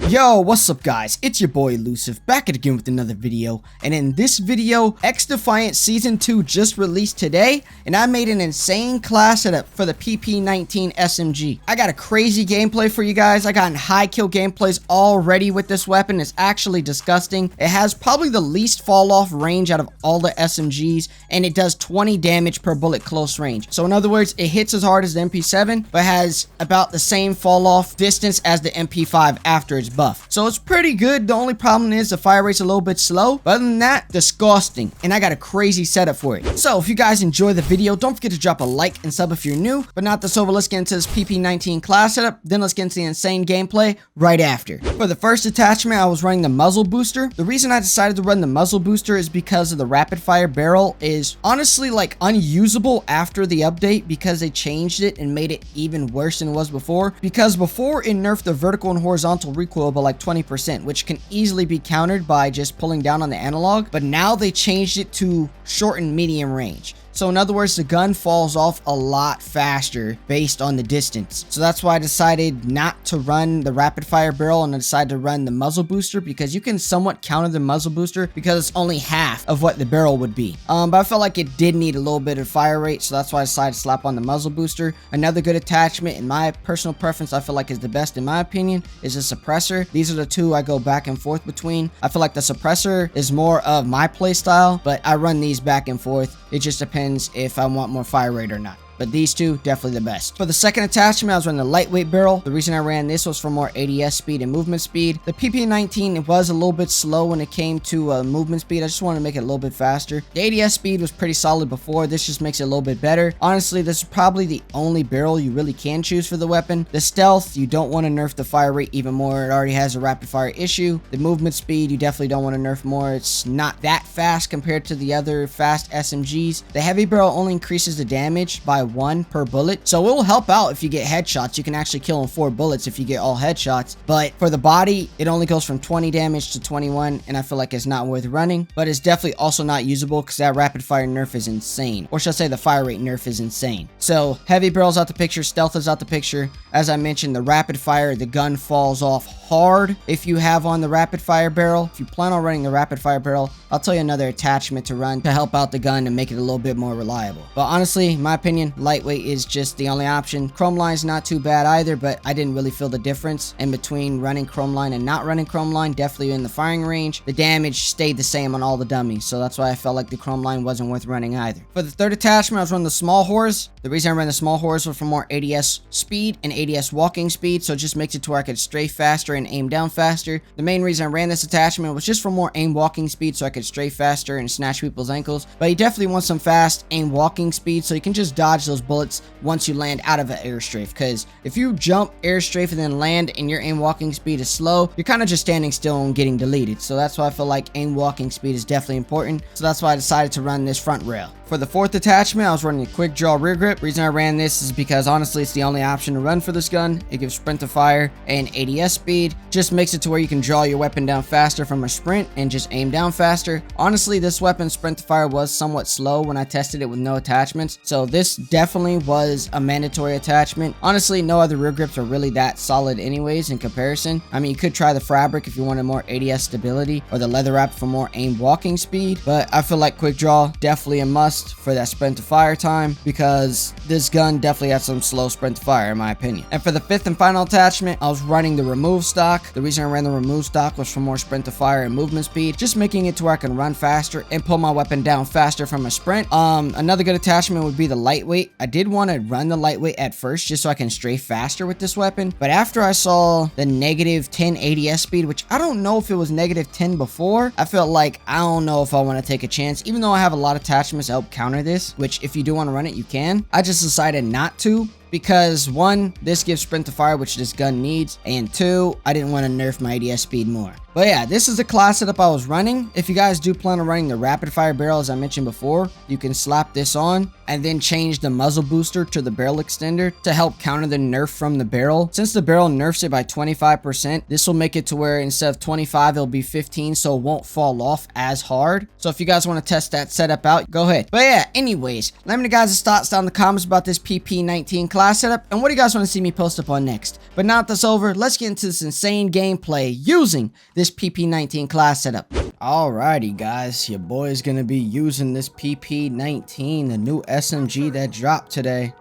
Yo, what's up guys? It's your boy Elusiive, back again with another video, and in this video, Xdefiant Season 2 just released today, and I made an insane class setup for the PP-19 SMG. I got a crazy gameplay for you guys. I got high kill gameplays already with this weapon. It's actually disgusting. It has probably the least fall off range out of all the SMGs, and it does 20 damage per bullet close range. So in other words, it hits as hard as the MP7, but has about the same fall off distance as the MP5 after it's buff. So it's pretty good. The only problem is the fire rate's a little bit slow, but other than that, disgusting. And I got a crazy setup for it. So if you guys enjoy the video, don't forget to drop a like and sub if you're new. But not this over, let's get into this PP-19 class setup. Then let's get into the insane gameplay right after. For the first attachment, I was running the muzzle booster. The reason I decided to run the muzzle booster is because of the rapid fire barrel is honestly like unusable after the update because they changed it and made it even worse than it was before. Because before it nerfed the vertical and horizontal recoil by like 20%, which can easily be countered by just pulling down on the analog, but now they changed it to short and medium range. So in other words, the gun falls off a lot faster based on the distance. So that's why I decided not to run the rapid fire barrel and I decided to run the muzzle booster because you can somewhat counter the muzzle booster because it's only half of what the barrel would be. But I felt like it did need a little bit of fire rate, so that's why I decided to slap on the muzzle booster. Another good attachment in my personal preference, I feel like is the best in my opinion, is a suppressor. These are the two I go back and forth between. I feel like the suppressor is more of my play style, but I run these back and forth. It just depends if I want more fire rate or not. But these two, definitely the best. For the second attachment, I was running the lightweight barrel. The reason I ran this was for more ADS speed and movement speed. The PP-19, it was a little bit slow when it came to movement speed. I just wanted to make it a little bit faster. The ADS speed was pretty solid before. This just makes it a little bit better. Honestly, this is probably the only barrel you really can choose for the weapon. The stealth, you don't want to nerf the fire rate even more. It already has a rapid fire issue. The movement speed, you definitely don't want to nerf more. It's not that fast compared to the other fast SMGs. The heavy barrel only increases the damage by 1 per bullet, so it will help out if you get headshots. You can actually kill in 4 bullets if you get all headshots, but for the body it only goes from 20 damage to 21, and I feel like it's not worth running. But it's definitely also not usable because that rapid fire nerf is insane, or should I say the fire rate nerf is insane. So heavy barrel's out the picture, stealth is out the picture. As I mentioned, the rapid fire, the gun falls off hard if you have on the rapid fire barrel. If you plan on running the rapid fire barrel, I'll tell you another attachment to run to help out the gun and make it a little bit more reliable. But honestly, in my opinion, lightweight is just the only option. Chrome line's not too bad either, but I didn't really feel the difference in between running chrome line and not running chrome line. Definitely in the firing range, the damage stayed the same on all the dummies, so that's why I felt like the chrome line wasn't worth running either. For the third attachment, I was running the small horse. The reason I ran the small horse was for more ADS speed and ADS walking speed, so it just makes it to where I could strafe faster and aim down faster. The main reason I ran this attachment was just for more aim walking speed, so I could strafe faster and snatch people's ankles. But you definitely want some fast aim walking speed so you can just dodge those bullets once you land out of an air strafe, because if you jump air strafe and then land and your aim walking speed is slow, you're kind of just standing still and getting deleted. So that's why I feel like aim walking speed is definitely important, so that's why I decided to run this front rail. For the fourth attachment, I was running a quick draw rear grip. Reason I ran this is because honestly it's the only option to run for this gun. It gives sprint to fire and ADS speed, just makes it to where you can draw your weapon down faster from a sprint and just aim down faster. Honestly, this weapon sprint to fire was somewhat slow when I tested it with no attachments, so this definitely was a mandatory attachment. Honestly, no other rear grips are really that solid anyways in comparison. I mean, you could try the fabric if you wanted more ADS stability, or the leather wrap for more aim walking speed, but I feel like quick draw definitely a must for that sprint to fire time, because this gun definitely has some slow sprint to fire in my opinion. And for the fifth and final attachment, I was running the remove stock. The reason I ran the remove stock was for more sprint to fire and movement speed, just making it to where I can run faster and pull my weapon down faster from a sprint. Another good attachment would be the lightweight. I did want to run the lightweight at first just so I can strafe faster with this weapon, but after I saw the negative 10 ADS speed, which I don't know if it was negative 10 before, I felt like I don't know if I want to take a chance, even though I have a lot of attachments to help counter this, which if you do want to run it, you can. I just decided not to, because 1, this gives sprint to fire, which this gun needs, and 2, I didn't want to nerf my ADS speed more. But yeah, this is the class setup I was running. If you guys do plan on running the rapid fire barrel, as I mentioned before, you can slap this on and then change the muzzle booster to the barrel extender to help counter the nerf from the barrel. Since the barrel nerfs it by 25%, this will make it to where instead of 25, it'll be 15, so it won't fall off as hard. So if you guys want to test that setup out, go ahead. But yeah, anyways, let me know guys' thoughts down in the comments about this PP-19 class. class setup and what do you guys want to see me post up on next. But now that that's over, let's get into this insane gameplay using this PP-19 class setup. Alrighty guys, your boy is going to be using this PP-19, the new SMG that dropped today.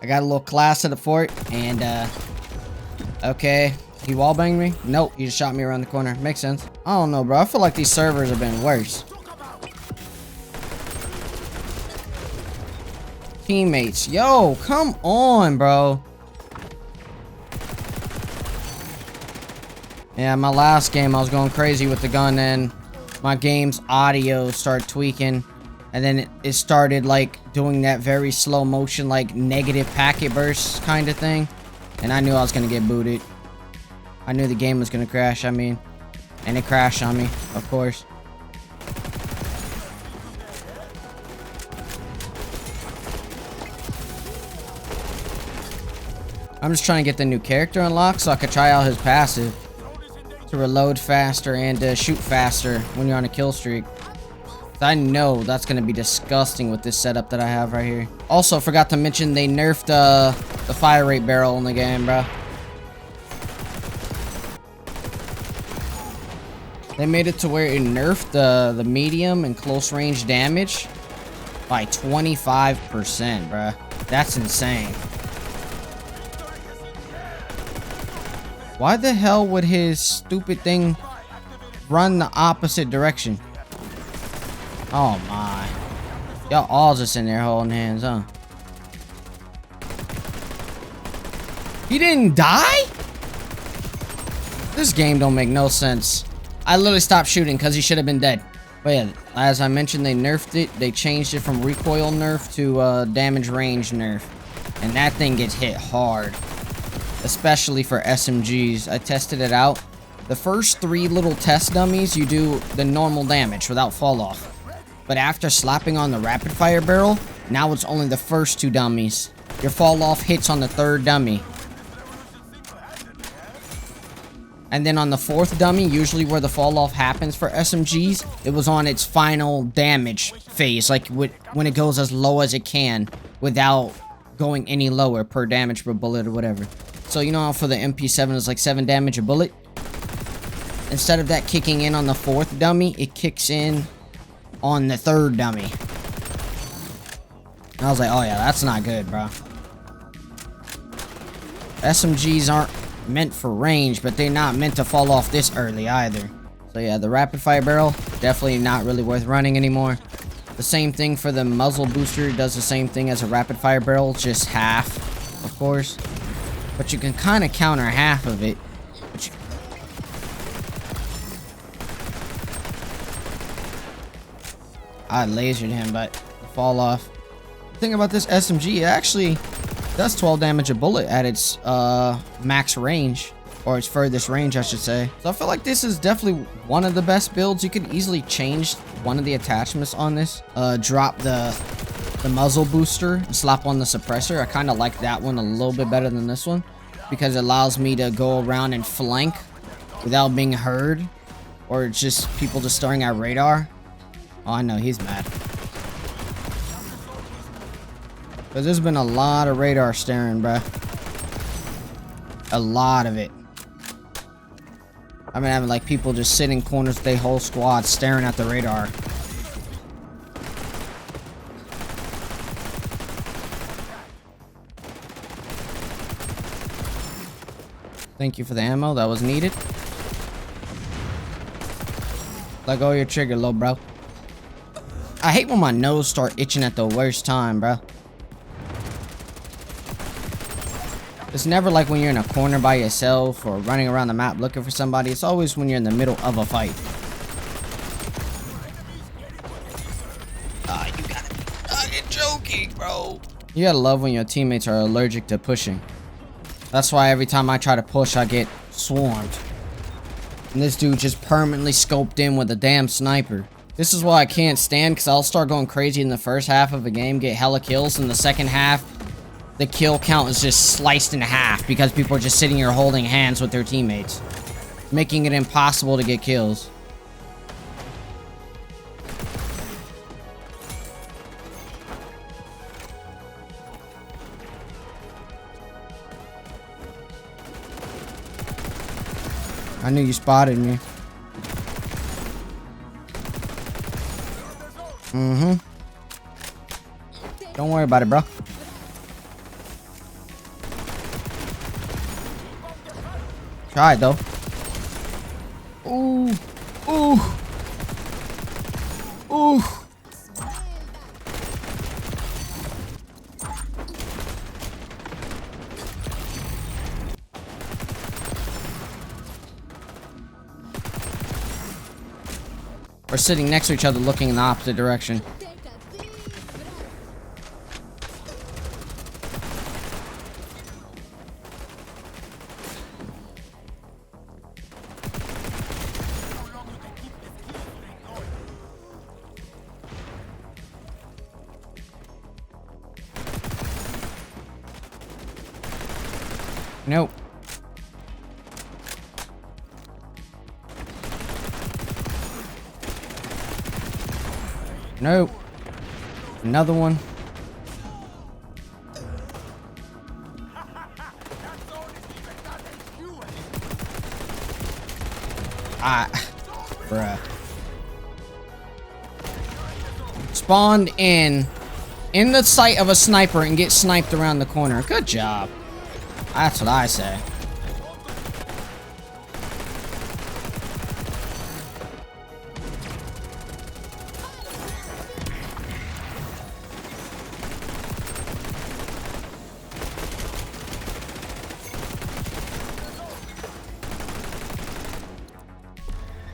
I got a little class setup for it, and okay, he wallbanged me? Nope, he just shot me around the corner. Makes sense. I don't know, bro. I feel like these servers have been worse. Teammates, yo, come on, bro. Yeah, my last game, I was going crazy with the gun, and my game's audio started tweaking, and then it started, like, doing that very slow motion, like, negative packet burst kind of thing, and I knew I was gonna get booted. I knew the game was gonna crash, I mean, and it crashed on me, of course. I'm just trying to get the new character unlocked so I could try out his passive to reload faster and to shoot faster when you're on a kill streak. I know that's going to be disgusting with this setup that I have right here. Also, forgot to mention they nerfed the fire rate barrel in the game, bro. They made it to where it nerfed the medium and close range damage by 25%, bro. That's insane. Why the hell would his stupid thing run the opposite direction? Oh my. Y'all all just in there holding hands, huh? He didn't die? This game don't make no sense. I literally stopped shooting because he should have been dead. But yeah, as I mentioned, they nerfed it. They changed it from recoil nerf to damage range nerf. And that thing gets hit hard. Especially for SMGs. I tested it out. The first 3 little test dummies, you do the normal damage without fall off. But after slapping on the rapid fire barrel, now it's only the first 2 dummies. Your fall off hits on the 3rd dummy. And then on the 4th dummy, usually where the fall off happens for SMGs, it was on its final damage phase, like when it goes as low as it can without going any lower per damage per bullet or whatever. So you know how for the MP7 is like 7 damage a bullet? Instead of that kicking in on the 4th dummy, it kicks in on the 3rd dummy. And I was like, oh yeah, that's not good, bro. SMGs aren't meant for range, but they're not meant to fall off this early either. So yeah, the rapid fire barrel, definitely not really worth running anymore. The same thing for the muzzle booster, it does the same thing as a rapid fire barrel, just half, of course. But you can kind of counter half of it. I lasered him, but fall off. The thing about this SMG, it actually does 12 damage a bullet at its max range. Or its furthest range, I should say. So I feel like this is definitely one of the best builds. You could easily change one of the attachments on this. Drop the muzzle booster and slap on the suppressor. I kind of like that one a little bit better than this one because it allows me to go around and flank without being heard or just people just staring at radar. Oh, I know he's mad because there's been a lot of radar staring, bruh. A lot of it. I've been having like people just sit in corners with their whole squad staring at the radar. Thank you for the ammo, that was needed. Let go of your trigger, little bro. I hate when my nose start itching at the worst time, bro. It's never like when you're in a corner by yourself or running around the map looking for somebody. It's always when you're in the middle of a fight. Ah, you gotta be fucking joking, bro. You gotta love when your teammates are allergic to pushing. That's why every time I try to push, I get swarmed. And this dude just permanently scoped in with a damn sniper. This is why I can't stand, because I'll start going crazy in the first half of a game, get hella kills, in the second half, the kill count is just sliced in half because people are just sitting here holding hands with their teammates, making it impossible to get kills. I knew you spotted me. Don't worry about it, bro. Try it, though. Ooh. Ooh. Ooh. We're sitting next to each other looking in the opposite direction. Nope. Nope. Another one. Bruh. Spawned in the sight of a sniper and get sniped around the corner. Good job. That's what I say.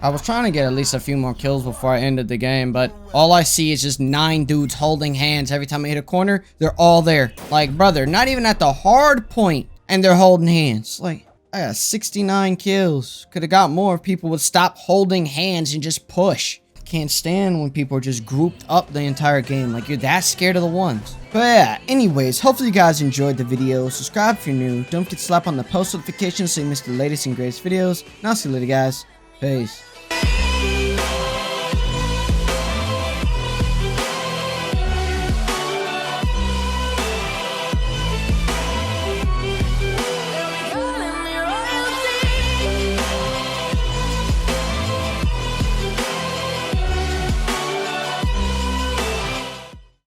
I was trying to get at least a few more kills before I ended the game, but all I see is just 9 dudes holding hands every time I hit a corner. They're all there. Like, brother, not even at the hard point, and they're holding hands. Like, I got 69 kills. Could have got more if people would stop holding hands and just push. Can't stand when people are just grouped up the entire game. Like, you're that scared of the ones. But yeah, anyways, hopefully you guys enjoyed the video. Subscribe if you're new. Don't forget to slap on the post notifications so you miss the latest and greatest videos. And I'll see you later, guys. Peace.